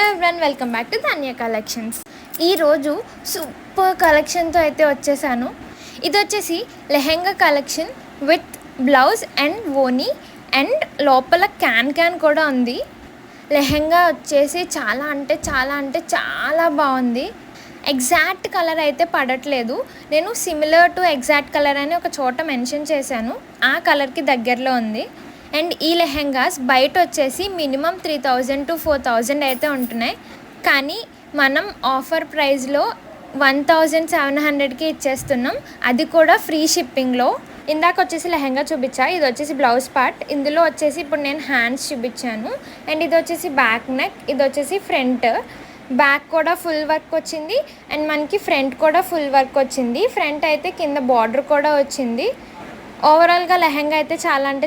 Everyone, welcome back to Dhanya collections. ఈరోజు super కలెక్షన్తో అయితే వచ్చేసాను. ఇది వచ్చేసి lehenga collection with blouse and ఓనీ అండ్ లోపల క్యాన్ కూడా ఉంది. లెహెంగా వచ్చేసి చాలా బాగుంది. ఎగ్జాక్ట్ కలర్ అయితే పడట్లేదు. నేను సిమిలర్ టు ఎగ్జాక్ట్ కలర్ అని ఒక చోట మెన్షన్ చేశాను. ఆ కలర్కి దగ్గరలో ఉంది. అండ్ ఈ లెహెంగాస్ బయట వచ్చేసి మినిమం 3000 to 4000 అయితే ఉంటున్నాయి. కానీ మనం ఆఫర్ ప్రైస్లో 1700కి ఇచ్చేస్తున్నాం. అది కూడా ఫ్రీ షిప్పింగ్లో. ఇందాక వచ్చేసి లెహెంగా చూపించా. ఇది వచ్చేసి బ్లౌజ్ పార్ట్. ఇందులో వచ్చేసి ఇప్పుడు నేను హ్యాండ్స్ చూపించాను. అండ్ ఇది వచ్చేసి బ్యాక్ నెక్, ఇది వచ్చేసి ఫ్రంట్. బ్యాక్ కూడా ఫుల్ వర్క్ వచ్చింది అండ్ మనకి ఫ్రంట్ కూడా ఫుల్ వర్క్ వచ్చింది. ఫ్రంట్ అయితే కింద బార్డర్ కూడా వచ్చింది. ఓవరాల్గా లెహెంగా అయితే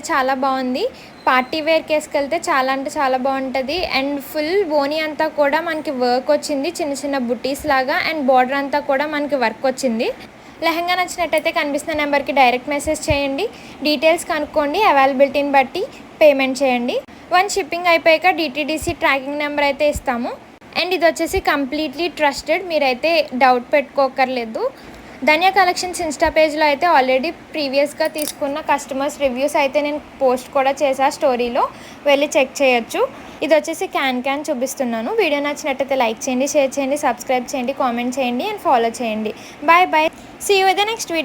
చాలా బాగుంది. పార్టీ వేర్కి వేసుకెళ్తే చాలా బాగుంటుంది. అండ్ ఫుల్ బోనీ అంతా కూడా మనకి వర్క్ వచ్చింది, చిన్న బుటీస్ లాగా. అండ్ బార్డర్ అంతా కూడా మనకి వర్క్ వచ్చింది. లెహెంగా నచ్చినట్టయితే కనిపిస్తున్న నెంబర్కి డైరెక్ట్ మెసేజ్ చేయండి. డీటెయిల్స్ కనుక్కోండి. అవైలబిలిటీని బట్టి పేమెంట్ చేయండి. వన్ షిప్పింగ్ అయిపోయాక DTDC ట్రాకింగ్ నెంబర్ అయితే ఇస్తాము. అండ్ ఇది వచ్చేసి కంప్లీట్లీ ట్రస్టెడ్, మీరైతే డౌట్ పెట్టుకోకర్లేదు. ధన్య కలెక్షన్స్ ఇన్స్టా పేజ్లో అయితే ఆల్రెడీ ప్రీవియస్గా తీసుకున్న కస్టమర్స్ రివ్యూస్ అయితే నేను పోస్ట్ కూడా చేసా, స్టోరీలో వెళ్ళి చెక్ చేయొచ్చు. ఇది వచ్చేసి క్యాన్ చూపిస్తున్నాను. వీడియో నచ్చినట్టయితే లైక్ చేయండి, షేర్ చేయండి, సబ్స్క్రైబ్ చేయండి, కామెంట్ చేయండి అండ్ ఫాలో చేయండి. Bye. See you with the next video.